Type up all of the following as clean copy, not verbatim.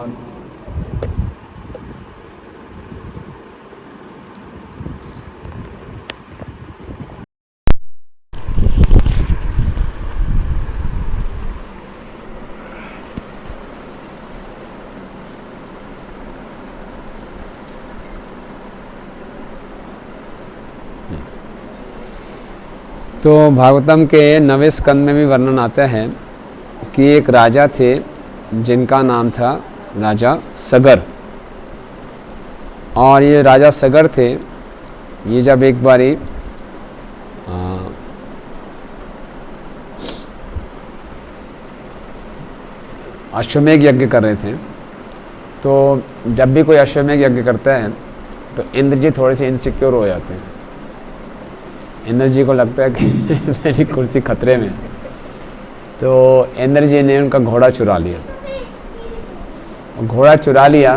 भगवान। तो भागवतम के 9वें स्कंद में भी वर्णन आता है कि एक राजा थे जिनका नाम था राजा सगर। और ये राजा सगर थे, ये जब एक बारी अश्वमेध यज्ञ कर रहे थे, तो जब भी कोई अश्वमेध यज्ञ करता है तो इंद्र जी थोड़े से इनसिक्योर हो जाते हैं। इंद्र जी को लगता है कि मेरी कुर्सी खतरे में, तो इंद्र जी ने उनका घोड़ा चुरा लिया। घोड़ा चुरा लिया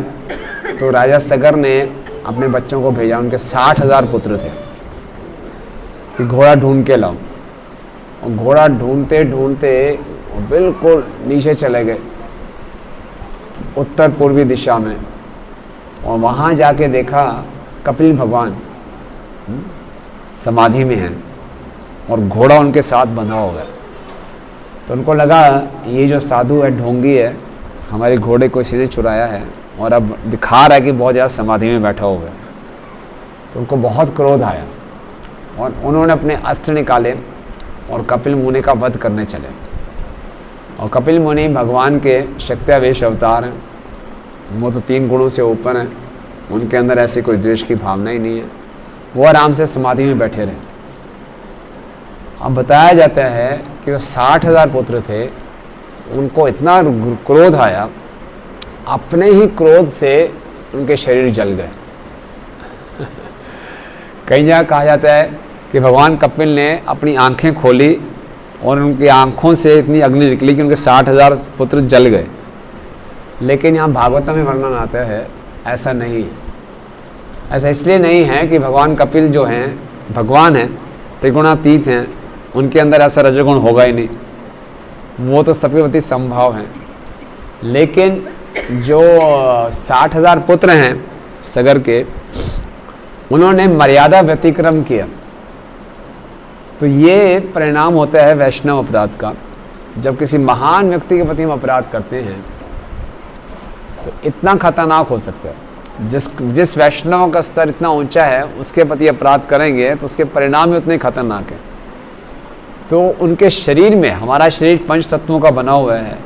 तो राजा सगर ने अपने बच्चों को भेजा, उनके 60,000 पुत्र थे, कि घोड़ा ढूंढ के लाओ। और घोड़ा ढूंढते ढूंढते बिल्कुल नीचे चले गए उत्तर पूर्वी दिशा में, और वहाँ जाके देखा कपिल भगवान समाधि में हैं और घोड़ा उनके साथ बंधा हुआ है। तो उनको लगा ये जो साधु है, ढोंगी है, हमारे घोड़े को इसी ने चुराया है और अब दिखा रहा है कि बहुत ज़्यादा समाधि में बैठा हुआ है। तो उनको बहुत क्रोध आया और उन्होंने अपने अस्त्र निकाले और कपिल मुनि का वध करने चले। और कपिल मुनि भगवान के शक्त्यावेश अवतार हैं, वो तो 3 गुणों से ऊपर हैं, उनके अंदर ऐसी कोई द्वेष की भावना ही नहीं है, वो आराम से समाधि में बैठे रहे। अब बताया जाता है कि वो 60,000 पुत्र थे, उनको इतना क्रोध आया, अपने ही क्रोध से उनके शरीर जल गए। कई जगह कहा जाता है कि भगवान कपिल ने अपनी आंखें खोली और उनकी आंखों से इतनी अग्नि निकली कि उनके 60,000 पुत्र जल गए। लेकिन यहाँ भागवत में वर्णन आता है ऐसा नहीं है। ऐसा इसलिए नहीं है कि भगवान कपिल जो हैं भगवान हैं, त्रिगुणातीत हैं, उनके अंदर ऐसा रजोगुण होगा ही नहीं, वो तो सबके प्रति संभाव हैं। लेकिन जो 60,000 पुत्र हैं सगर के, उन्होंने मर्यादा व्यतिक्रम किया। तो ये परिणाम होता है वैष्णव अपराध का। जब किसी महान व्यक्ति के प्रति हम अपराध करते हैं तो इतना खतरनाक हो सकता है। जिस वैष्णव का स्तर इतना ऊंचा है, उसके प्रति अपराध करेंगे तो उसके परिणाम भी उतने खतरनाक हैं। तो उनके शरीर में, हमारा शरीर 5 तत्वों का बना हुआ है,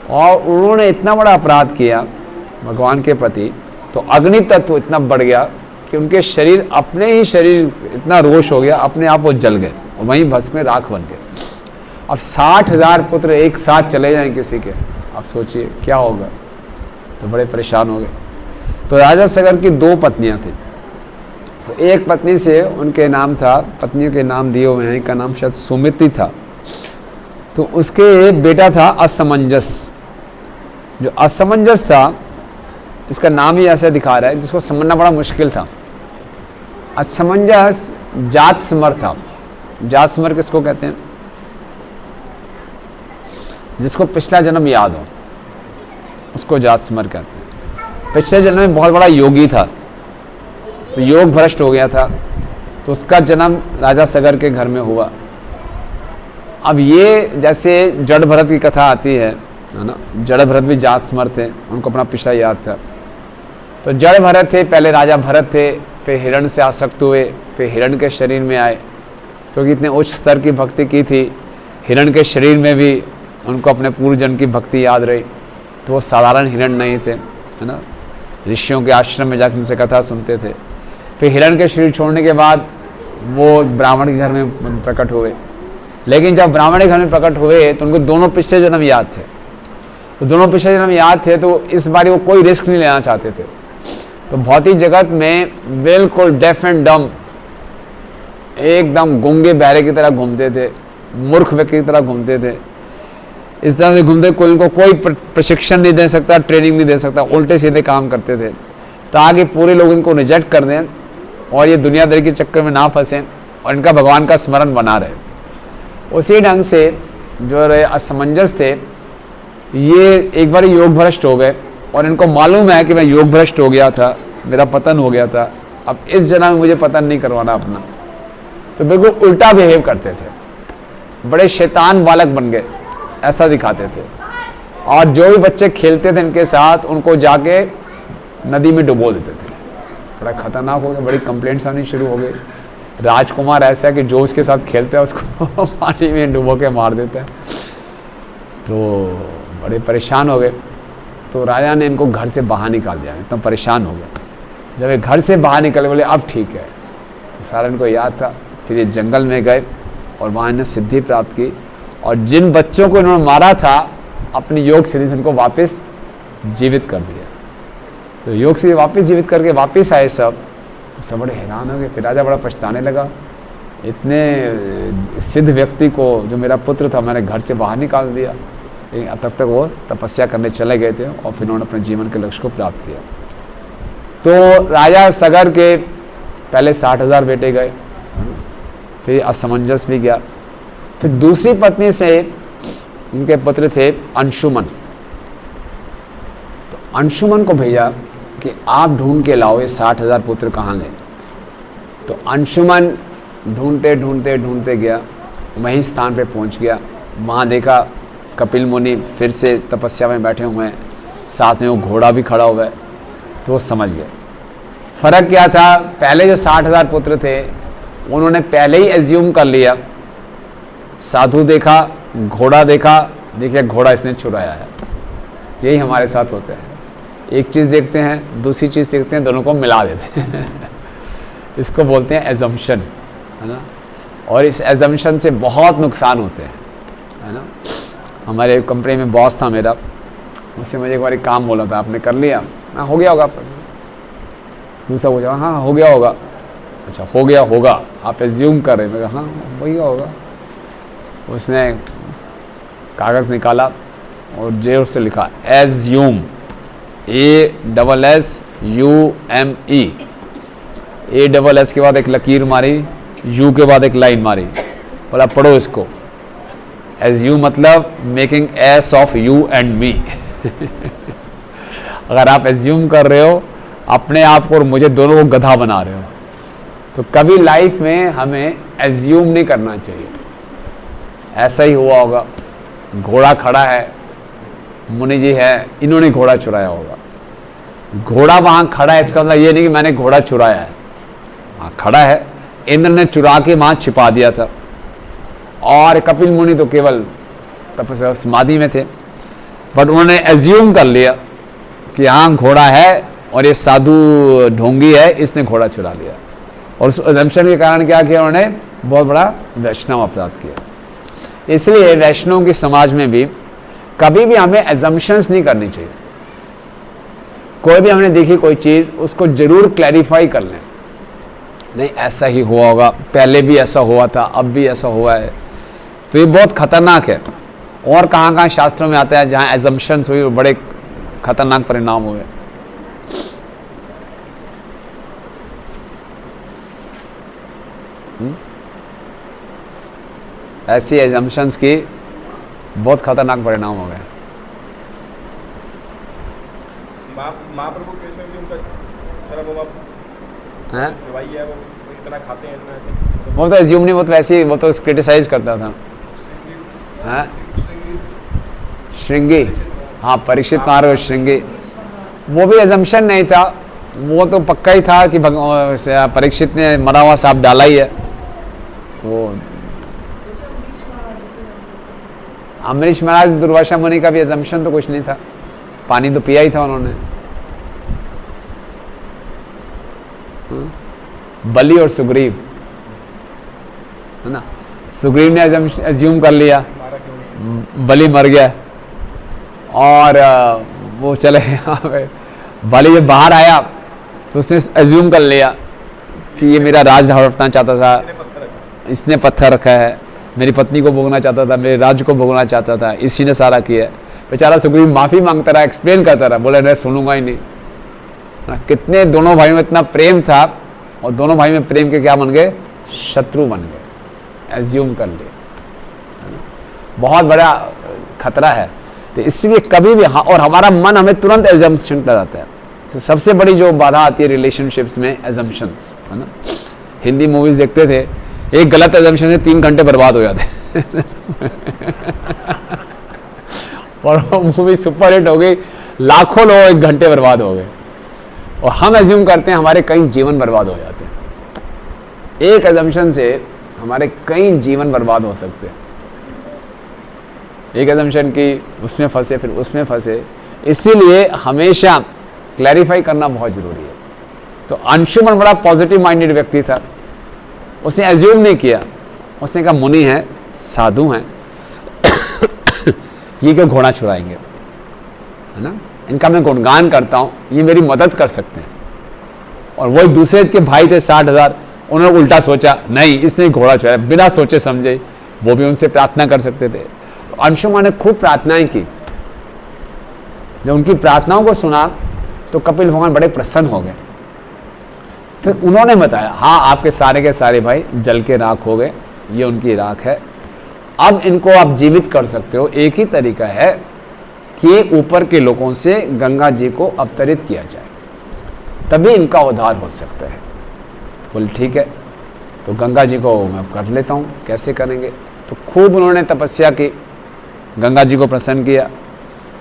और उन्होंने इतना बड़ा अपराध किया भगवान के प्रति, तो अग्नि तत्व इतना बढ़ गया कि उनके शरीर, अपने ही शरीर इतना रोष हो गया, अपने आप वो जल गए और वहीं भस्म में राख बन गए। अब 60,000 पुत्र एक साथ चले जाएं किसी के, अब सोचिए क्या होगा। तो बड़े परेशान हो गए। तो राजा सगर की 2 पत्नियां थी। तो एक पत्नी से उनके नाम था, पत्नियों के नाम दिए हुए हैं, एक का नाम शायद सुमिति था। तो उसके बेटा था असमंजस। जो असमंजस था, इसका नाम ही ऐसा दिखा रहा है, जिसको समझना बड़ा मुश्किल था। असमंजस जात स्मर था। जात स्मर किसको कहते हैं? जिसको पिछला जन्म याद हो, उसको जात स्मर कहते हैं। पिछले जन्म में बहुत बड़ा योगी था, तो योग भ्रष्ट हो गया था, तो उसका जन्म राजा सगर के घर में हुआ। अब ये जैसे जड़ भरत की कथा आती है ना, जड़ भरत भी जात स्मर थे, उनको अपना पिछला याद था। तो जड़ भरत थे, पहले राजा भरत थे, फिर हिरण से आसक्त हुए, फिर हिरण के शरीर में आए, क्योंकि इतने उच्च स्तर की भक्ति की थी। हिरण के शरीर में भी उनको अपने पूर्व जन्म की भक्ति याद रही, तो वो साधारण हिरण नहीं थे, है ना। ऋषियों के आश्रम में जाकर उनसे कथा सुनते थे। फिर हिरण के शरीर छोड़ने के बाद वो ब्राह्मण के घर में प्रकट हुए। लेकिन जब ब्राह्मण के घर में प्रकट हुए तो उनको दोनों पिछले जन्म याद थे। तो दोनों पिछले जन्म याद थे, तो इस बार वो कोई रिस्क नहीं लेना चाहते थे। तो भौतिक जगत में बिल्कुल डेफ एंड डम, एकदम गूंगे बहरे की तरह घूमते थे, मूर्ख व्यक्ति की तरह घूमते थे। इस तरह से घूमते, कोई उनको कोई प्रशिक्षण नहीं दे सकता, ट्रेनिंग नहीं दे सकता, उल्टे सीधे काम करते थे, ताकि पूरे लोग इनको रिजेक्ट कर दें और ये दुनियादारी के चक्कर में ना फंसें और इनका भगवान का स्मरण बना रहे। उसी ढंग से जो असमंजस थे, ये एक बार योग भ्रष्ट हो गए और इनको मालूम है कि मैं योग भ्रष्ट हो गया था, मेरा पतन हो गया था, अब इस जन्म में मुझे पतन नहीं करवाना अपना, तो बिल्कुल उल्टा बिहेव करते थे, बड़े शैतान बालक बन गए, ऐसा दिखाते थे। और जो भी बच्चे खेलते थे इनके साथ उनको जाके नदी में डुबो देते थे। बड़ा खतरनाक हो गया, बड़ी कंप्लेंट्स आनी शुरू हो गई। राजकुमार ऐसा है कि जो उसके साथ खेलता है उसको पानी में डुबो के मार देता है। तो बड़े परेशान हो गए। तो राजा ने इनको घर से बाहर निकाल दिया, इतना परेशान हो गया। जब ये घर से बाहर निकले बोले अब ठीक है, तो सारा इनको याद था। फिर ये जंगल में गए और वहाँ इन्हें सिद्धि प्राप्त की, और जिन बच्चों को इन्होंने मारा था अपनी योग सिद्धि से उनको वापस जीवित कर दिया। तो योग से वापस जीवित करके वापस आए सब बड़े हैरान हो गए। फिर राजा बड़ा पछताने लगा, इतने सिद्ध व्यक्ति को जो मेरा पुत्र था मैंने घर से बाहर निकाल दिया। तब तक वो तपस्या करने चले गए थे और फिर उन्होंने अपने जीवन के लक्ष्य को प्राप्त किया। तो राजा सगर के पहले 60,000 बेटे गए, फिर असमंजस भी गया। फिर दूसरी पत्नी से उनके पुत्र थे अंशुमन। तो अंशुमन को भेजा कि आप ढूंढ के लाओ ये 60,000 पुत्र कहाँ गए। तो अंशुमन ढूंढते ढूंढते ढूंढते गया, वहीं स्थान पे पहुंच गया। वहाँ देखा कपिल मुनि फिर से तपस्या में बैठे हुए हैं, साथ में वो घोड़ा भी खड़ा हुआ है। तो वो समझ गए फर्क क्या था। पहले जो 60,000 पुत्र थे उन्होंने पहले ही एज्यूम कर लिया, साधु देखा, घोड़ा देखा, देखिए घोड़ा इसने चुराया है। यही हमारे साथ होता है, एक चीज़ देखते हैं दूसरी चीज़ देखते हैं, दोनों को मिला देते हैं इसको बोलते हैं एजम्पशन, है ना। और इस एजम्पशन से बहुत नुकसान होते हैं, है ना। हमारे कंपनी में बॉस था मेरा, उससे मुझे एक बार काम बोला था, आपने कर लिया? हाँ हो गया होगा। दूसरा बोला हाँ हो गया होगा। अच्छा हो गया होगा, आप एज्यूम कर रहे हैं? मैं कहा हाँ हो गया होगा। उसने कागज़ निकाला और जोर से लिखा एज्यूम, ASSUME। ASS के बाद एक लकीर मारी, U के बाद एक लाइन मारी, बोला पढ़ो इसको। एज्यूम मतलब making S of you and me अगर आप एज्यूम कर रहे हो अपने आप को और मुझे, दोनों को गधा बना रहे हो। तो कभी लाइफ में हमें एज्यूम नहीं करना चाहिए। ऐसा ही हुआ होगा, घोड़ा खड़ा है, मुनि जी है, इन्होंने घोड़ा चुराया होगा। घोड़ा वहाँ खड़ा है इसका मतलब ये नहीं कि मैंने घोड़ा चुराया है, हाँ खड़ा है, इंद्र ने चुरा के वहाँ छिपा दिया था। और कपिल मुनि तो केवल तपस्या समाधि में थे, बट उन्होंने एज्यूम कर लिया कि हाँ घोड़ा है और ये साधु ढोंगी है, इसने घोड़ा चुरा लिया। और उस एजम्पशन के कारण क्या किया उन्होंने, बहुत बड़ा वैष्णव अपराध किया। इसलिए वैष्णव के समाज में भी कभी भी हमें एजम्पशंस नहीं करनी चाहिए। कोई भी हमने देखी कोई चीज़ उसको जरूर क्लैरिफाई कर लें, नहीं ऐसा ही हुआ होगा, पहले भी ऐसा हुआ था, अब भी ऐसा हुआ है। तो ये बहुत खतरनाक है। और कहाँ कहाँ शास्त्रों में आता है जहाँ एजम्पशंस हुई और बड़े खतरनाक परिणाम हुए। ऐसी एजम्पशंस की बहुत खतरनाक परिणाम हो गए। महाप्रभु केस में भी उनका है वो इतना खाते हैं, वो तो एज्यूम नहीं, वो तो वैसे ही वो तो क्रिटिसाइज करता था। हाँ श्रृंगी, हाँ परीक्षित महाराज श्रृंगी, वो भी एजम्पशन नहीं था, वो तो पक्का ही था कि परीक्षित ने मरा हुआ सांप डाला ही है। तो अमरीश महाराज दुर्वासा मुनि का भी एजम्पशन तो कुछ नहीं था, पानी तो पिया ही था उन्होंने। बलि और सुग्रीव, है ना, सुग्रीव ने एज्यूम कर लिया, बलि मर गया और वो चले यहाँ पे। बलि जब बाहर आया तो उसने एज्यूम कर लिया कि ये मेरा राज हड़पना चाहता था, इसने पत्थर रखा है, मेरी पत्नी को भोगना चाहता था, मेरे राज्य को भोगना चाहता था, इसी ने सारा किया है। बेचारा सुग्रीव माफ़ी मांगता रहा, एक्सप्लेन करता रहा, बोले मैं सुनूंगा ही नहीं। कितने दोनों भाइयों में इतना प्रेम था और दोनों भाई में प्रेम के क्या बन गए, शत्रु बन गए, एज्यूम कर लिए। बहुत बड़ा खतरा है। तो इसलिए कभी भी और हमारा मन हमें तुरंत एजम्पशन कराता है। तो सबसे बड़ी जो बाधा आती है रिलेशनशिप्स में, एजम्पशंस, है ना। हिंदी मूवीज देखते थे, एक गलत एजम्पशन से 3 घंटे बर्बाद हो जाते और वो मूवी सुपर हिट हो गई, लाखों लोग 1 घंटे बर्बाद हो गए, और हम एज्यूम करते हैं हमारे कई जीवन बर्बाद हो जाते हैं। एक एजम्पशन से हमारे कई जीवन बर्बाद हो सकते हैं। एक एजम्पशन की उसमें फंसे, फिर उसमें फंसे। इसीलिए हमेशा क्लैरिफाई करना बहुत जरूरी है। तो अंशुमन बड़ा पॉजिटिव माइंडेड व्यक्ति था, उसने एज्यूम नहीं किया, उसने कहा मुनि है, साधु हैं, ये क्यों घोड़ा चुराएंगे, है ना, इनका मैं गुणगान करता हूँ, ये मेरी मदद कर सकते हैं। और वही दूसरे के भाई थे 60,000, उन्होंने उल्टा सोचा, नहीं इसने घोड़ा चुराया, बिना सोचे समझे, वो भी उनसे प्रार्थना कर सकते थे। अंशुमन ने खूब प्रार्थनाएं की। जब उनकी प्रार्थनाओं को सुना तो कपिल भगवान बड़े प्रसन्न हो गए। फिर उन्होंने बताया, हाँ आपके सारे के सारे भाई जल के राख हो गए, ये उनकी राख है, अब इनको आप जीवित कर सकते हो। एक ही तरीका है कि ऊपर के लोगों से गंगा जी को अवतरित किया जाए, तभी इनका उद्धार हो सकता है। बोले ठीक है, तो गंगा जी को मैं कर लेता हूँ, कैसे करेंगे। तो खूब उन्होंने तपस्या की, गंगा जी को प्रसन्न किया।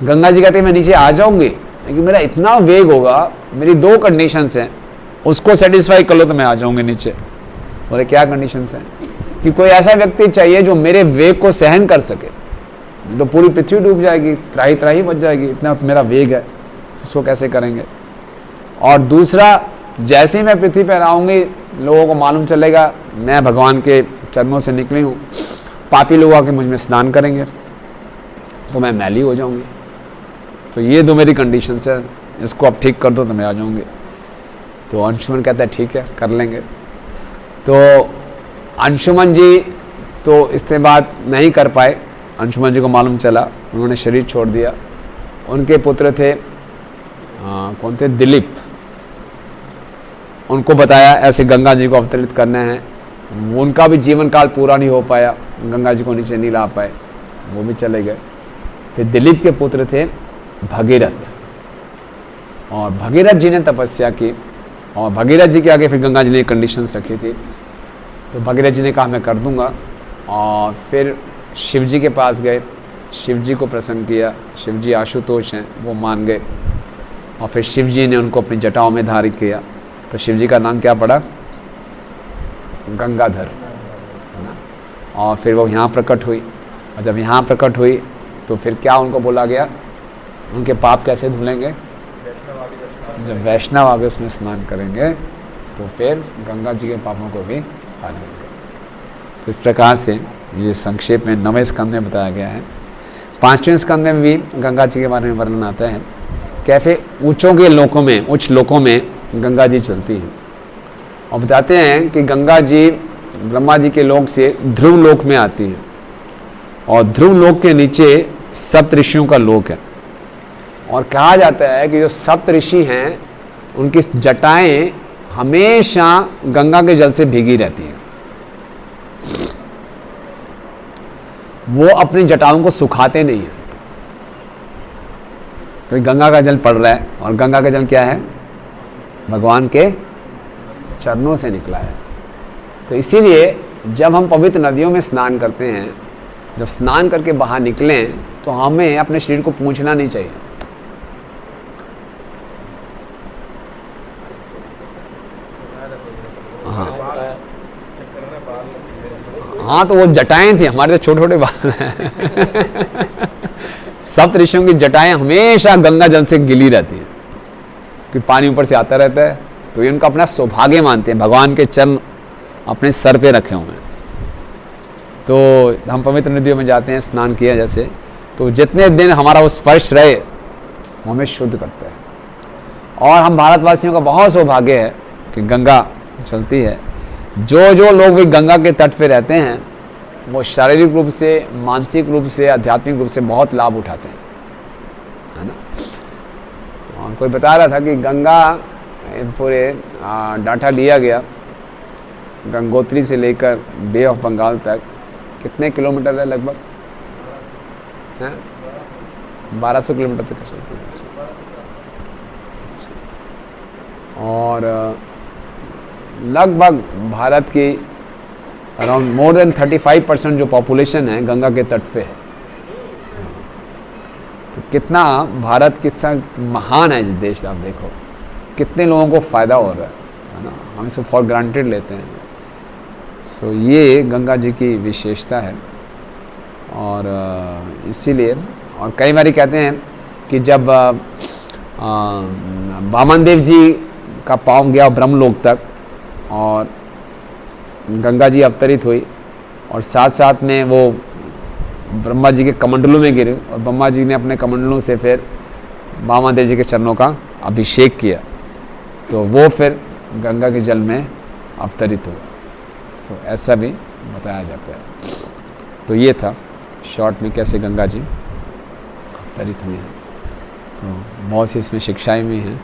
गंगा जी कहते मैं नीचे आ जाऊंगी, लेकिन मेरा इतना वेग होगा, मेरी 2 कंडीशंस हैं, उसको सेटिस्फाई कर लो तो मैं आ जाऊंगी नीचे। बोले क्या कंडीशंस हैं? कि कोई ऐसा व्यक्ति चाहिए जो मेरे वेग को सहन कर सके, तो पूरी पृथ्वी डूब जाएगी, त्राही त्राही बच जाएगी, इतना मेरा वेग है, उसको कैसे करेंगे। और दूसरा, जैसे ही मैं पृथ्वी पर आऊँगी, लोगों को मालूम चलेगा मैं भगवान के चरणों से निकली हूँ, पापी लोग आके मुझ में स्नान करेंगे तो मैं मैली हो जाऊंगी। तो ये 2 मेरी कंडीशंस है, इसको आप ठीक कर दो तो मैं आ जाऊंगी। तो अंशुमन कहता है ठीक है, कर लेंगे। तो अंशुमन जी तो इसके बाद नहीं कर पाए, अंशुमन जी को मालूम चला, उन्होंने शरीर छोड़ दिया। उनके पुत्र थे कौन थे, दिलीप, उनको बताया ऐसे गंगा जी को अवतरित करना है। उनका भी जीवन काल पूरा नहीं हो पाया, गंगा जी को नीचे नहीं ला पाए, वो भी चले गए। फिर दिलीप के पुत्र थे भगीरथ, और भगीरथ जी ने तपस्या की, और भगीरथ जी के आगे फिर गंगा जी ने कंडीशंस रखी थी। तो भगीरथ जी ने कहा मैं कर दूंगा, और फिर शिव जी के पास गए, शिव जी को प्रसन्न किया। शिव जी आशुतोष हैं, वो मान गए, और फिर शिव जी ने उनको अपनी जटाओं में धारित किया। तो शिव जी का नाम क्या पड़ा, गंगाधर, है ना। और फिर वो यहाँ प्रकट हुई, और जब यहाँ प्रकट हुई तो फिर क्या उनको बोला गया, उनके पाप कैसे धुलेंगे, जब वैष्णव आगे उसमें स्नान करेंगे तो फिर गंगा जी के पापों को भी हटा लेंगे। तो इस प्रकार से ये संक्षेप में 9वें स्कंद में बताया गया है। 5वें स्कंद में भी गंगा जी के बारे में वर्णन आता है। कैसे ऊंचों के लोकों में, उच्च लोकों में गंगा जी चलती हैं, और बताते हैं कि गंगा जी ब्रह्मा जी के लोक से ध्रुव लोक में आती हैं, और ध्रुव लोक के नीचे सप्त ऋषियों का लोक है। और कहा जाता है कि जो सप्त ऋषि हैं उनकी जटाएं हमेशा गंगा के जल से भीगी रहती हैं, वो अपनी जटाओं को सुखाते नहीं हैं, क्योंकि गंगा का जल पड़ रहा है, और गंगा का जल क्या है, भगवान के चरणों से निकला है। तो इसीलिए जब हम पवित्र नदियों में स्नान करते हैं, जब स्नान करके बाहर निकलें तो हमें अपने शरीर को पूछना नहीं चाहिए। हाँ, तो वो जटाएं थी, हमारे तो छोटे छोटे बाल हैं सप्त ऋषियों की जटाएं हमेशा गंगा जल से गिली रहती हैं, क्योंकि पानी ऊपर से आता रहता है। तो ये उनका अपना सौभाग्य मानते हैं, भगवान के चरण अपने सर पे रखे हुए हैं। तो हम पवित्र नदियों में जाते हैं, स्नान किया जैसे, तो जितने दिन हमारा वो स्पर्श रहे वो हमें शुद्ध करता है। और हम भारतवासियों का बहुत सौभाग्य है कि गंगा चलती है। जो जो लोग भी गंगा के तट पे रहते हैं वो शारीरिक रूप से, मानसिक रूप से, आध्यात्मिक रूप से बहुत लाभ उठाते हैं, है ना। और कोई बता रहा था कि गंगा पूरे डाटा लिया गया गंगोत्री से लेकर बे ऑफ बंगाल तक, कितने किलोमीटर है लगभग, हैं 1200 किलोमीटर तक चलती है। अच्छा। और लगभग भारत की अराउंड मोर देन 35% जो पॉपुलेशन है गंगा के तट पे है। तो कितना भारत कितना महान है इस देश, आप देखो कितने लोगों को फ़ायदा हो रहा है ना, हम इसे फॉर ग्रांटेड लेते हैं। सो ये गंगा जी की विशेषता है। और इसीलिए और कई बार कहते हैं कि जब वामन देव जी का पाँव गया ब्रह्मलोक तक और गंगा जी अवतरित हुई और साथ साथ में वो ब्रह्मा जी के कमंडलों में गिरे और ब्रह्मा जी ने अपने कमंडलों से फिर वामन देव जी के चरणों का अभिषेक किया, तो वो फिर गंगा के जल में अवतरित हुआ। तो ऐसा भी बताया जाता है। तो ये था शॉर्ट में कैसे गंगा जी अवतरित हुई हैं। तो बहुत सी इसमें शिक्षाएं भी हैं।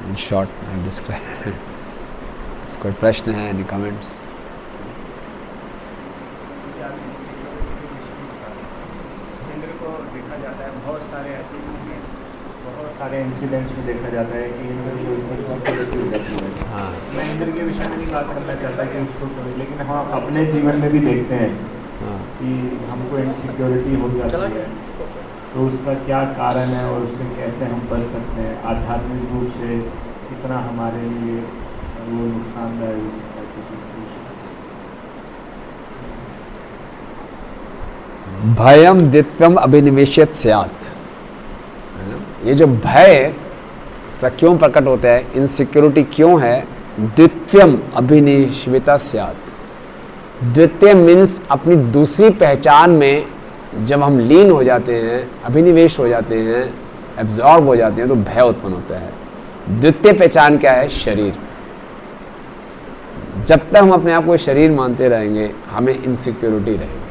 In short I describe. कोई प्रश्न है, एनी कमेंट्स? इंद्र को देखा जाता है बहुत सारे ऐसे इसमें बहुत सारे इंसिडेंट्स में देखा जाता है कि इंद्र के ऊपर सिक्योरिटी रहती है। हाँ मैं इंद्र के विषय में नहीं बात करना चाहता कि उसको, लेकिन हाँ अपने जीवन में भी देखते हैं हाँ। कि हमको इनसिक्योरिटी हो जाती है, तो उसका क्या कारण है और उससे कैसे हम बच सकते हैं। आध्यात्मिक रूप से कितना हमारे लिए वो नुकसानदायक हो सकता है कुछ इसके विषय। भयम द्वित्वम अभिनिवेशित स्यात्। है ना? ये जो भय क्यों प्रकट होता है, इनसिक्योरिटी क्यों है? द्वितीयम अभिनिवेशिता स्यात्। द्वितीय मीन्स अपनी दूसरी पहचान में जब हम लीन हो जाते हैं, अभिनिवेश हो जाते हैं, एब्जॉर्ब हो जाते हैं, तो भय उत्पन्न होता है। द्वितीय पहचान क्या है? शरीर। जब तक हम अपने आप को शरीर मानते रहेंगे हमें इनसिक्योरिटी रहेगी।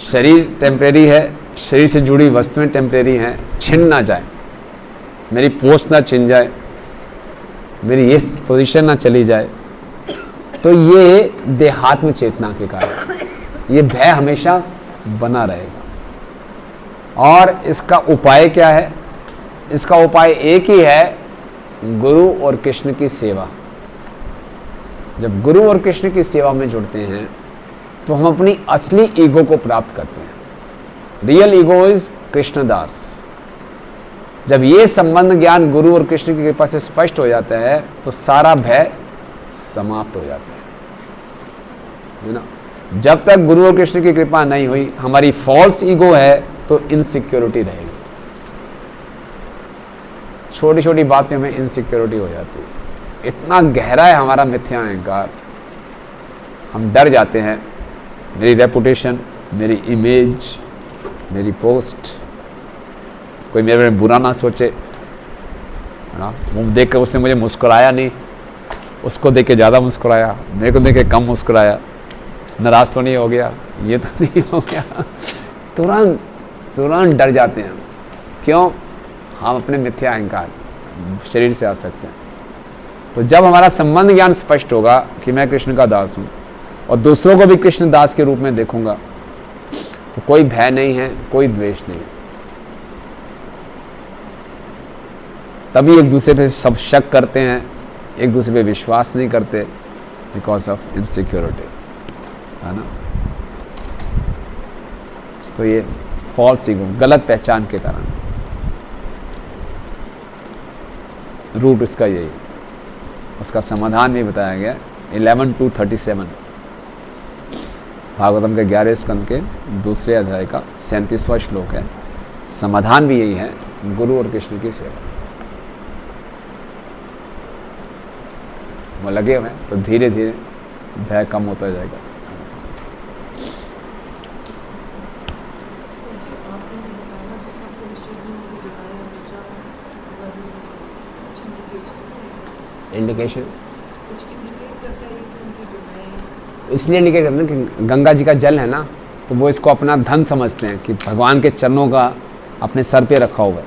शरीर टेम्परेरी है, शरीर से जुड़ी वस्तुएं टेम्परेरी हैं, छिन ना जाए, मेरी पोस्ट ना छिन जाए, मेरी ये पोजीशन ना चली जाए, तो ये देहात्म चेतना के कारण ये भय हमेशा बना रहेगा। और इसका उपाय क्या है? इसका उपाय एक ही है, गुरु और कृष्ण की सेवा। जब गुरु और कृष्ण की सेवा में जुड़ते हैं तो हम अपनी असली ईगो को प्राप्त करते हैं। Real ego is Krishnadas. जब ये संबंध ज्ञान गुरु और कृष्ण की कृपा से स्पष्ट हो जाता है तो सारा भय समाप्त हो जाता है ना। जब तक गुरु और कृष्ण की कृपा नहीं हुई, हमारी फॉल्स ईगो है, तो इनसिक्योरिटी रहेगी। छोटी छोटी बातें में इनसिक्योरिटी हो जाती है। इतना गहरा है हमारा मिथ्या अहंकार, हम डर जाते हैं। मेरी रेपुटेशन, मेरी इमेज, मेरी पोस्ट, कोई मेरे में बुरा ना सोचे, है ना। मुँह देख कर उसने मुझे मुस्कुराया नहीं, उसको देख के ज़्यादा मुस्कुराया, मेरे को देख के कम मुस्कुराया, नाराज़ तो नहीं हो गया, ये तो नहीं हो गया। तुरंत डर जाते हैं। क्यों? हम अपने मिथ्या अहंकार शरीर से आ सकते हैं। तो जब हमारा संबंध ज्ञान स्पष्ट होगा कि मैं कृष्ण का दास हूँ और दूसरों को भी कृष्ण दास के रूप में देखूंगा, तो कोई भय नहीं है, कोई द्वेष नहीं है। तभी एक दूसरे पे सब शक करते हैं, एक दूसरे पे विश्वास नहीं करते, बिकॉज ऑफ इनसिक्योरिटी, है ना। तो ये फॉल्स ईगो, गलत पहचान के कारण रूट इसका यही। उसका समाधान भी बताया गया 11-37 भागवतम के 11 स्कंद के दूसरे अध्याय का 37वां श्लोक है। समाधान भी यही है, गुरु और कृष्ण की सेवा। वो लगे हुए हैं तो धीरे धीरे भय कम होता जाएगा। इंडिकेशन इसलिए इंडिकेट करते हैं कि गंगा जी का जल है ना, तो वो इसको अपना धन समझते हैं कि भगवान के चरणों का अपने सर पे रखा हुआ है,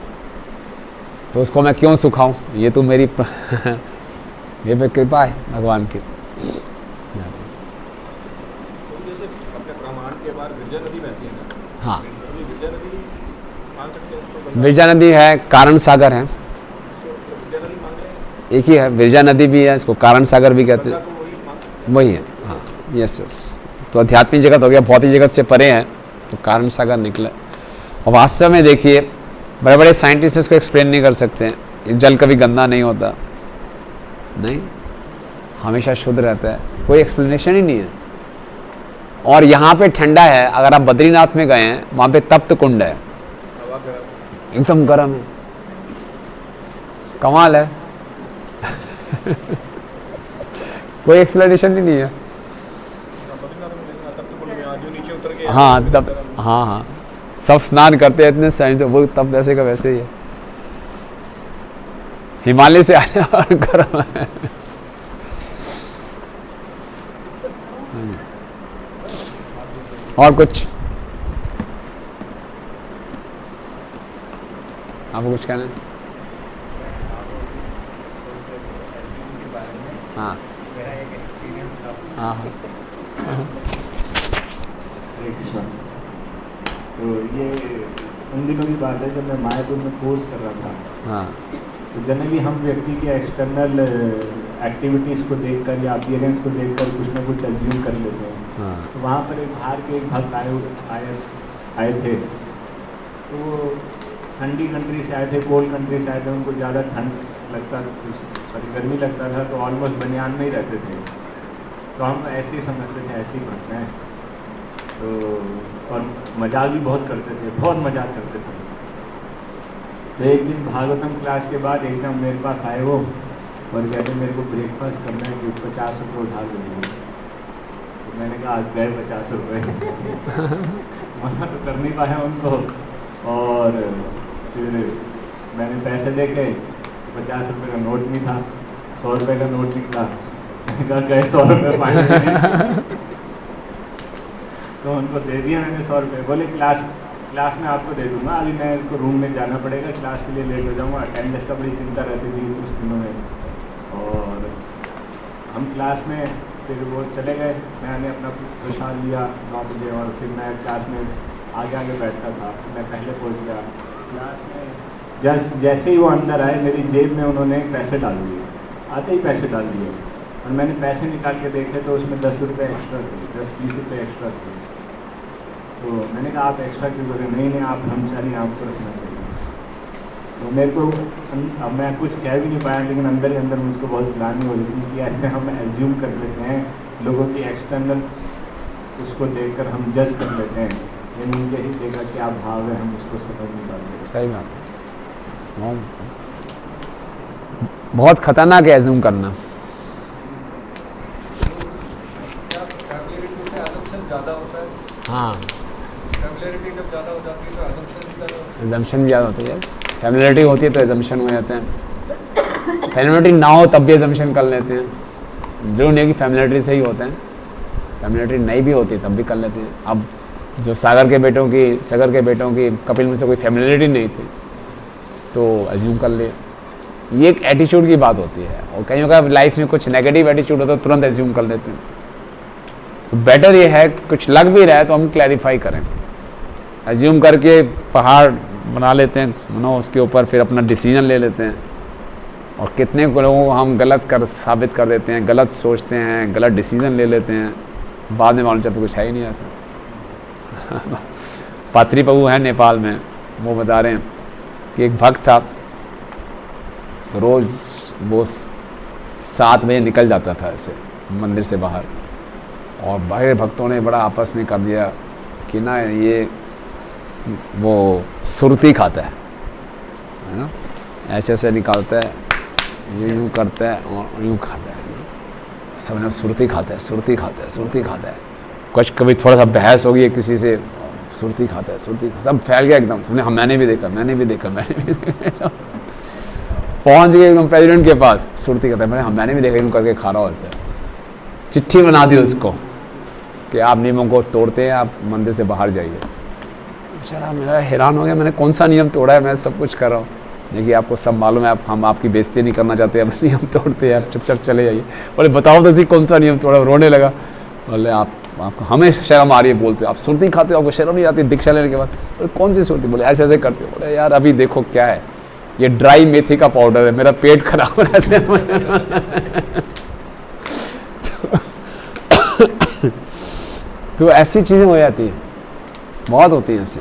तो उसको मैं क्यों सुखाऊं, ये तो मेरी ये पे कृपा है भगवान की। तो जैसे अपने ब्रह्मांड के बाहर गिरजा नदी बहती है ना, हाँ, तो ये गिरजा नदी विरजा नदी है, कारण सागर है, विजय नदी मान रहे हैं, एक ही है। विरजा नदी भी है, इसको कारण सागर भी कहते गंगा हैं, को वही मान वही है। हाँ, यस यस। तो आध्यात्मिक जगत हो गया, भौतिक जगत से परे है, तो कारण सागर निकला। और वास्तव में देखिए, बड़े बड़े साइंटिस्ट इसको एक्सप्लेन नहीं कर सकते हैं। ये जल कभी गंदा नहीं होता, नहीं, हमेशा शुद्ध रहता है, कोई एक्सप्लेनेशन ही नहीं है। और यहाँ पे ठंडा है, अगर आप बद्रीनाथ में गए हैं, वहाँ पे तप्त कुंड है, हवा गर्म, एकदम गर्म है, कमाल है। कोई एक्सप्लेनेशन ही नहीं है। बद्रीनाथ में देखना तब तो बोल में जो नीचे उतर के हाँ तब, हाँ हाँ, सब स्नान करते हैं इतने साइंस, वो तब वैसे का वैसे ही है, हिमालय से आने और गर्म है। और कुछ आपको कुछ कहना है? हाँ हाँ हाँ। एक क्षण। तो ये उन दिनों की बात है जब मैं मायापुर में कोर्स कर रहा था। हाँ तो जनरली हम व्यक्ति के एक्सटर्नल एक्टिविटीज़ को देखकर या अपीयरेंस को देखकर कुछ ना कुछ एज्यूम कर लेते हैं। हाँ तो वहाँ पर एक बाहर के एक भक्त आए थे। तो वो ठंडी कंट्री से आए थे, कोल्ड कंट्री से आए थे, उनको ज़्यादा ठंड लगता, सॉरी गर्मी लगता था, तो ऑलमोस्ट बनियान में ही रहते थे। तो हम ऐसे ही समझते थे, ऐसे ही भक्त हैं। तो और मजाक भी बहुत करते थे, बहुत मजाक करते थे। तो एक दिन भागवतम क्लास के बाद एकदम मेरे पास आए वो और कहते मेरे को ब्रेकफास्ट करना है कि 50 रुपये उठा दीजिए। तो मैंने कहा आज गए 50 रुपये। मना तो कर नहीं पाया उनको। और फिर मैंने पैसे देखे, 50 रुपये का नोट नहीं था, 100 रुपये का नोट निकला। मैंने कहा गए 100 रुपये फाइनली। तो उनको दे दिया मैंने 100 रुपये। बोले क्लास में आपको दे दूंगा, अभी मैं को रूम में जाना पड़ेगा, क्लास के लिए लेट हो जाऊंगा। अटेंडेंस का बड़ी चिंता रहती थी उस दिनों में। और हम क्लास में फिर वो चले गए, मैंने अपना प्रसाद लिया 9 बजे और फिर मैं क्लास में आगे बैठता था। मैं पहले पहुंच गया क्लास में। जैसे ही वो अंदर आए मेरी जेब में उन्होंने पैसे डाल दिए, आते ही पैसे डाल दिए। और मैंने पैसे निकाल के देखे तो उसमें 10 रुपये एक्स्ट्रा थे, 10-20 रुपये एक्स्ट्रा थे। तो मैंने कहा आप एक्स्ट्रा क्यों करें? नहीं आप ब्रह्मचारी, आपको रखना चाहिए। तो मेरे को अब मैं कुछ कह भी नहीं पाया, लेकिन अंदर ही अंदर मुझको बहुत ग्लानि हो रही थी कि ऐसे हम एज्यूम कर लेते हैं, लोगों की एक्सटर्नल उसको देखकर हम जज कर लेते हैं, लेकिन उनके ही देखा क्या भाव है हम उसको समझ नहीं पाते। सही बात है, बहुत खतरनाक है एज्यूम करना। फैमिलियरिटी से assumption ज़्यादा होता है। हाँ, फैमिलियरिटी जब ज़्यादा हो जाती है तो assumption भी ज़्यादा होता है। एजम्पशन भी ज़्यादा होती है। फैमिलियरिटी होती है तो एजम्पशन हो जाते हैं, फैमिलियरिटी ना हो तब भी एजम्पशन कर लेते हैं। जरूर नहीं कि फैमिलियरिटी से ही होते हैं, फैमिलियरिटी नहीं भी होती तब भी कर लेते हैं। अब जो सगर के बेटों की कपिल में से कोई फैमिलियरिटी नहीं थी तो एज्यूम कर ले। ये एक एटीट्यूड की बात होती है, और कहीं का लाइफ में कुछ नेगेटिव एटीट्यूड होता है तो तुरंत एज्यूम कर लेते हैं। सो बेटर ये है कुछ लग भी रहा है तो हम क्लैरिफाई करें। एज्यूम करके पहाड़ बना लेते हैं उसके ऊपर, फिर अपना डिसीजन ले लेते हैं, और कितने लोगों को हम गलत साबित कर देते हैं, गलत सोचते हैं, गलत डिसीजन ले लेते हैं, बाद में मालूम चलता कुछ है ही नहीं ऐसा। पात्री प्रभु हैं नेपाल में, वो बता रहे हैं कि एक भक्त था तो रोज़ वो 7 बजे निकल जाता था ऐसे मंदिर से बाहर, और बाहर भक्तों ने बड़ा आपस में कर दिया कि ना ये वो सुरती खाता है ना, ऐसे ऐसे निकालता है, यूँ करता है और यूँ खाता है, सबने सुरती खाता है। कुछ कभी थोड़ा सा बहस हो गई किसी से, सुरती खाता है, सब फैल गया एकदम, सबने मैंने भी देखा पहुंच गए एकदम प्रेसिडेंट के पास, सुरती खाता है, मैंने भी देखा यूँ करके खा रहा होता है। चिट्ठी बना दी उसको कि आप नियमों को तोड़ते हैं, आप मंदिर से बाहर जाइए। बेचारा मेरा हैरान हो गया, मैंने कौन सा नियम तोड़ा है, मैं सब कुछ कर रहा हूँ। देखिए आपको सब मालूम है, हम आपकी बेइज्जती नहीं करना चाहते, आप नियम तोड़ते हैं, आप चुपचाप चले जाइए। बोले बताओ तो सही कौन सा नियम तोड़ा। रोने लगा, बोले आप आपको हमें शर्म आ रही है बोलते हो, आप सुरती खाते हो, आपको शर्म नहीं आती दीक्षा लेने के बाद? बोले कौन सी सुरती? बोले ऐसे ऐसे करते हो। बोले यार अभी देखो क्या है, ये ड्राई मेथी का पाउडर है, मेरा पेट खराब रहता है। तो ऐसी चीज़ें हो जाती हैं, बहुत होती हैं ऐसे,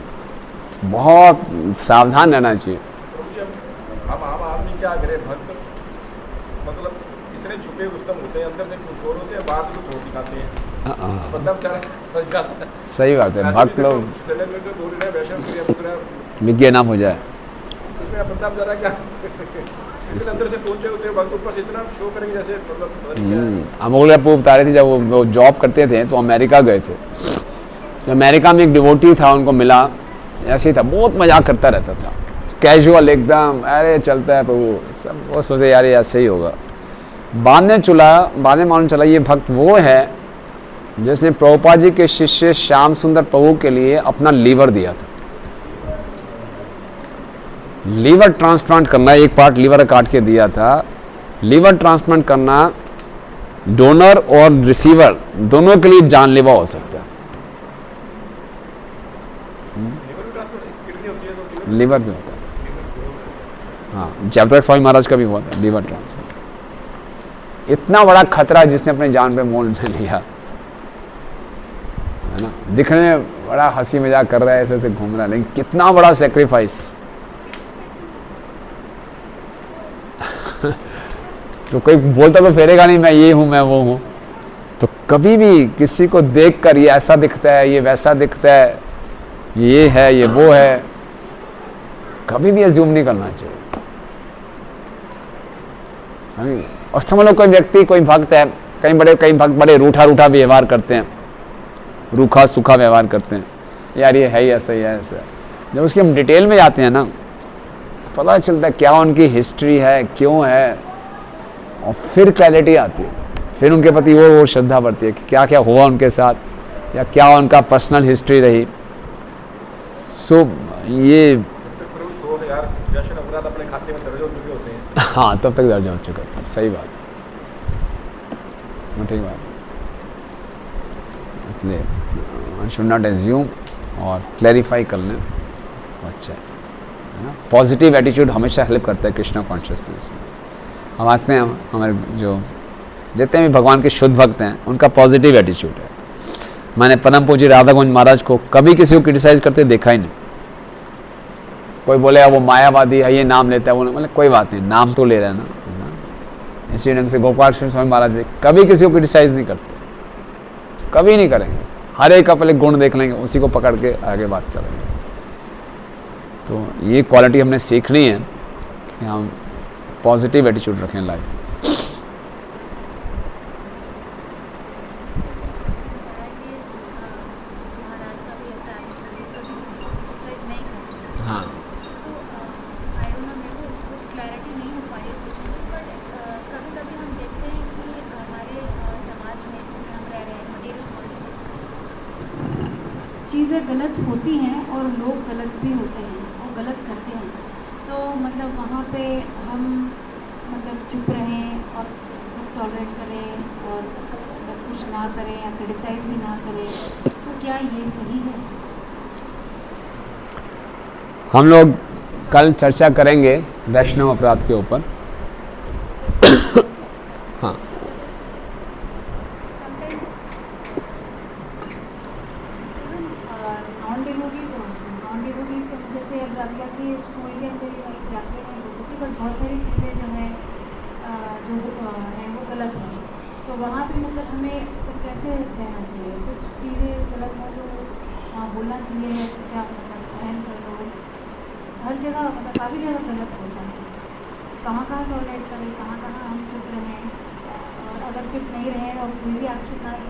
बहुत सावधान रहना चाहिए। हम आम आदमी क्या करे, भक्त मतलब इतने छुपे रुस्तम होते हैं, अंदर से कुछ और होते हैं, बाहर से कुछ और दिखाते हैं, बंदा बेचारा फंस जाता है। सही बात है, भक्त लोग सेलिब्रिटी बोल रहे हैं वैष्णव क्रिया पुत्र विज्ञान नाम हो जाए, उसमें बंदा बेचारा क्या इतने अंदर से पहुंचे होते हैं, भक्त ऊपर से इतना शो करेंगे जैसे मतलब पता नहीं क्या है। हम लोग आपको बता रहे थे जब वो जॉब करते थे तो अमेरिका गए थे, तो अमेरिका में एक डिवोटी था, उनको मिला, ऐसे ही था, बहुत मजाक करता रहता था, कैजुअल एकदम, अरे चलता है प्रभु, सब वो सोचे यार ये ऐसे ही होगा। बाद में मालूम चला ये भक्त वो है जिसने प्रभुपाद जी के शिष्य श्याम सुंदर प्रभु के लिए अपना लीवर दिया था। लीवर ट्रांसप्लांट करना, एक पार्ट लीवर काट के दिया था। लीवर ट्रांसप्लांट करना डोनर और रिसीवर दोनों के लिए जानलेवा हो सकता है। लीवर भी होता है, हाँ, जयप्रकाश स्वामी महाराज का भी हुआ था लीवर ट्रांसप्लांट। इतना बड़ा खतरा जिसने अपनी जान पे मोल नहीं लिया, है ना। दिखने में बड़ा हंसी मजाक कर रहा है, ऐसे ऐसे घूम रहा है, लेकिन कितना बड़ा सेक्रीफाइस। तो कोई बोलता तो फेरेगा नहीं मैं ये हूं मैं वो हूं, तो कभी भी किसी को देखकर ये ऐसा दिखता है, ये वैसा दिखता है, ये है ये वो है, कभी भी अज्यूम नहीं करना चाहिए। और समझ लो कोई व्यक्ति, कोई भक्त है, कई भक्त बड़े रूठा व्यवहार करते हैं, रूखा सूखा व्यवहार करते हैं, यार ये है ही ऐसा ही है ऐसा। जब उसकी हम डिटेल में जाते हैं ना तो पता चलता है क्या उनकी हिस्ट्री है, क्यों है, और फिर क्लैरिटी आती है, फिर उनके प्रति वो श्रद्धा बढ़ती है कि क्या क्या हुआ उनके साथ या क्या उनका पर्सनल हिस्ट्री रही। सो ये यार जश्न अपराध अपने खाते में दर्ज हो चुके होते हैं। हाँ, तब तक दर्ज हो चुका था, सही बात है, ठीक बात। इसलिए शुड नॉट एज्यूम और क्लैरिफाई कर लें तो अच्छा है ना। पॉजिटिव एटीट्यूड हमेशा हेल्प करता है कृष्णा कॉन्शियसनेस में। हम आते हैं, हमारे जो जितने भी भगवान के शुद्ध भक्त हैं उनका पॉजिटिव एटीट्यूड है। मैंने परम पूज्य राधा गोविंद महाराज को कभी किसी को क्रिटिसाइज करते देखा ही नहीं। कोई बोले वो मायावादी है, ये नाम लेता है, वो मतलब कोई बात नहीं, नाम तो ले रहा है ना। इसी ढंग से गोपाल कृष्ण स्वामी महाराज भी कभी किसी को क्रिटिसाइज नहीं करते, कभी नहीं करेंगे। हर एक का पहले गुण देख लेंगे, उसी को पकड़ के आगे बात करेंगे। तो ये क्वालिटी हमने सीखनी है कि हम पॉजिटिव एटीट्यूड रखें लाइफ। हाँ, चीज़ें गलत होती हैं और लोग गलत भी होते हैं और गलत करते हैं, तो मतलब वहाँ पे हम मतलब चुप रहें और टॉलरेट करें और मतलब कुछ ना करें या क्रिटिसाइज भी ना करें, तो क्या ये सही है? हम लोग कल चर्चा करेंगे वैष्णव अपराध के ऊपर। हाँ, नॉन डिवोटीज का जैसे लग गया कि स्कूल के अंदर एग्जैक्टली नहीं हो सकती, बट बहुत सारी चीज़ें जो है हैं वो गलत हैं, तो वहाँ पे मतलब हमें तो कैसे रहना चाहिए? कुछ चीज़ें गलत हो तो वहाँ बोलना चाहिए, क्या मतलब सहन कर लो। हर जगह मतलब काफ़ी जगह गलत होता है, कहाँ टॉलरेट करें, कहाँ हम चुप रहें, और अगर चुप नहीं रहें और कोई भी एक्शन ना ले।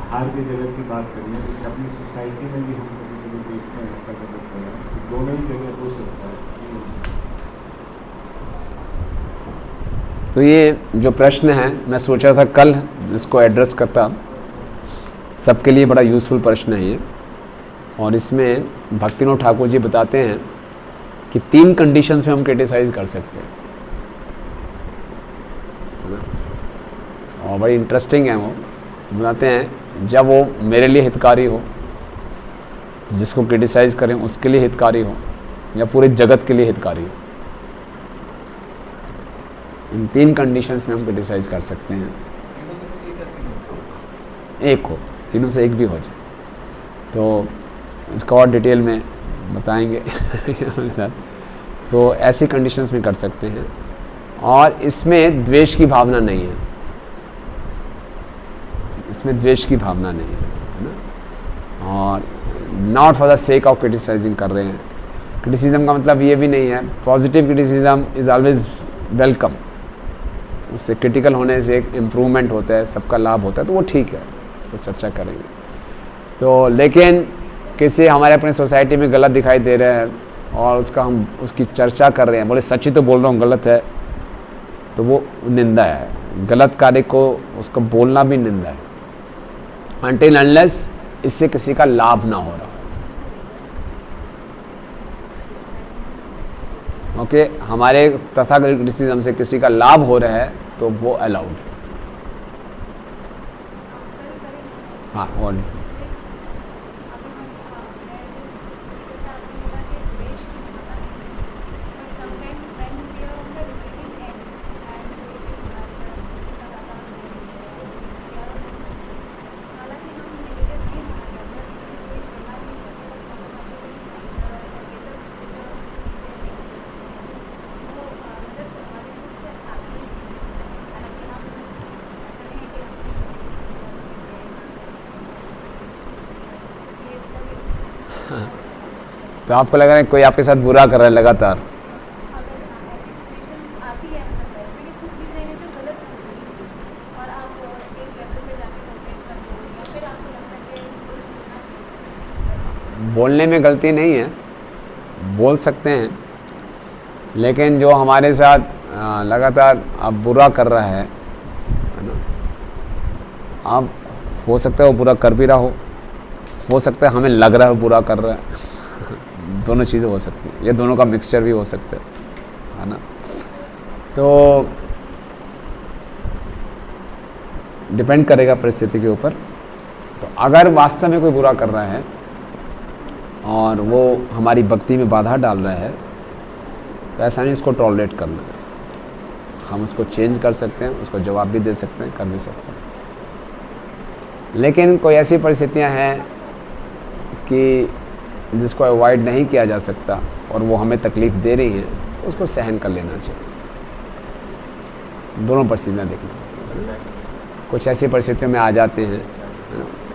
बाहर की जगह की बात करें, लेकिन अपनी सोसाइटी में भी हम कभी कभी देखते हैं ऐसा गलत हो रहा है, दोनों ही जगह हो सकता है। तो ये जो प्रश्न है मैं सोचा था कल इसको एड्रेस करता, सबके लिए बड़ा यूज़फुल प्रश्न है ये। और इसमें भक्तिविनोद ठाकुर जी बताते हैं कि 3 कंडीशंस में हम क्रिटिसाइज कर सकते हैं, है ना। और बड़ी इंटरेस्टिंग है वो, बताते हैं जब वो मेरे लिए हितकारी हो, जिसको क्रिटिसाइज करें उसके लिए हितकारी हो, या पूरे जगत के लिए हितकारी हो। इन 3 कंडीशंस में हम क्रिटिसाइज कर सकते हैं। तीनों में से एक या तीनों? एक हो, तीनों से एक भी हो जाए तो इसका और डिटेल में बताएंगे तो ऐसी कंडीशंस में कर सकते हैं। और इसमें द्वेष की भावना नहीं है, इसमें द्वेष की भावना नहीं है ना। और not for the sake of criticising कर रहे हैं। क्रिटिसिज्म का मतलब ये भी नहीं है, positive criticism is always welcome, उससे क्रिटिकल होने से एक इम्प्रूवमेंट होता है, सबका लाभ होता है, तो वो ठीक है, तो चर्चा करेंगे। तो लेकिन किसी हमारे अपने सोसाइटी में गलत दिखाई दे रहा है और उसकी चर्चा कर रहे हैं, बोले सच ही तो बोल रहा हूँ, गलत है, तो वो निंदा है। गलत कार्य को उसको बोलना भी निंदा है, अनटिल अनलेस इससे किसी का लाभ ना हो रहा हो। ओके, हमारे तथाकथित क्रिटिसिज्म से किसी का लाभ हो रहा है तो वो अलाउड। हाँ, और तो आपको लग रहा है कोई आपके साथ बुरा कर रहा है लगातार? बोलने में गलती नहीं है, बोल सकते हैं, लेकिन जो हमारे साथ लगातार अब बुरा कर रहा है ना, अब हो सकता है वो बुरा कर भी रहा हो सकता है हमें लग रहा है बुरा कर रहा है दोनों चीज़ें हो सकती हैं, ये दोनों का मिक्सचर भी हो सकता है ना। तो डिपेंड करेगा परिस्थिति के ऊपर। तो अगर वास्तव में कोई बुरा कर रहा है और वो हमारी भक्ति में बाधा डाल रहा है, तो ऐसा नहीं उसको टॉलरेट करना है। हम उसको चेंज कर सकते हैं, उसको जवाब भी दे सकते हैं, कर भी सकते हैं। लेकिन कोई ऐसी परिस्थितियां हैं कि जिसको अवॉइड नहीं किया जा सकता और वो हमें तकलीफ़ दे रही हैं, तो उसको सहन कर लेना चाहिए। दोनों परिस्थितियाँ देखना। कुछ ऐसी परिस्थितियों में आ जाते हैं,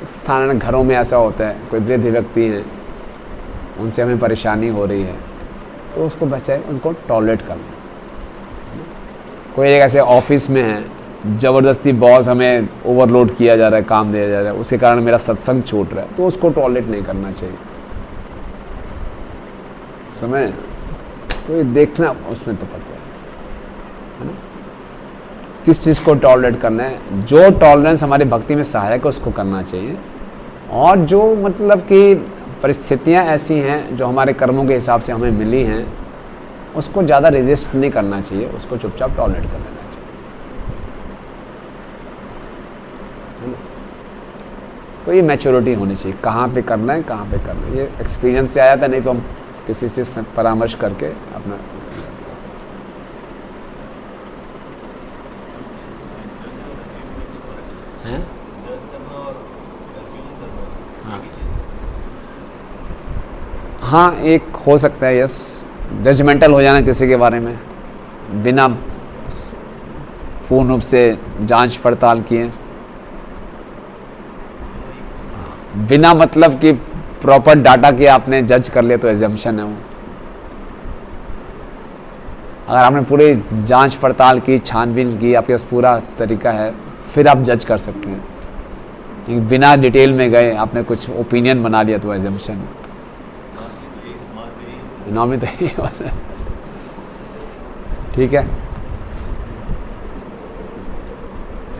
स्थानीय घरों में ऐसा होता है, कोई वृद्ध व्यक्ति हैं, उनसे हमें परेशानी हो रही है, तो उसको बचाए, उनको टॉलरेट करना। कोई एक ऐसे ऑफिस में है, ज़बरदस्ती बॉस हमें ओवरलोड किया जा रहा है, काम दिया जा रहा है, उसके कारण मेरा सत्संग छूट रहा है, तो उसको टॉलरेट नहीं करना चाहिए। समय तो ये देखना उसमें तो पड़ता है ना, किस चीज़ को टॉलरेट करना है। जो टॉलरेंस हमारी भक्ति में सहायक है उसको करना चाहिए, और जो मतलब कि परिस्थितियां ऐसी हैं जो हमारे कर्मों के हिसाब से हमें मिली हैं, उसको ज़्यादा रेजिस्ट नहीं करना चाहिए, उसको चुपचाप टॉलरेट कर लेना चाहिए, है ना। तो ये मैच्योरिटी होनी चाहिए, कहाँ पे करना है, कहाँ पे करना है। ये एक्सपीरियंस से आया था, नहीं तो हम किसी से परामर्श करके अपना हैं। हाँ, एक हो सकता है, यस, जजमेंटल हो जाना किसी के बारे में बिना पूर्ण रूप से जांच पड़ताल किए, बिना मतलब कि प्रॉपर डाटा के आपने जज कर लिया, तो एजम्पशन है वो। अगर आपने पूरी जांच पड़ताल की, छानबीन की, आपके पास पूरा तरीका है, फिर आप जज कर सकते हैं। लेकिन बिना डिटेल में गए आपने कुछ ओपिनियन बना लिया, तो एजम्पशन है। नॉर्मली तो यही होता है। ठीक है,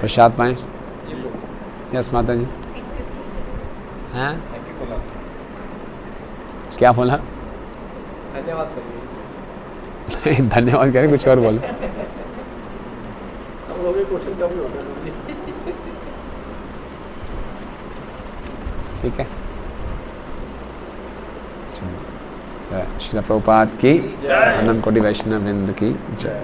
प्रसाद पाएँ। यस माता जी। हैं, क्या बोला? धन्यवाद। नहीं, धन्यवाद कह रहे, कुछ और बोलो। हम लोग के क्वेश्चन कम ही होता है। ठीक है, श्रील प्रभुपाद की, अनंत कोटि वैष्णव वृंद की जय।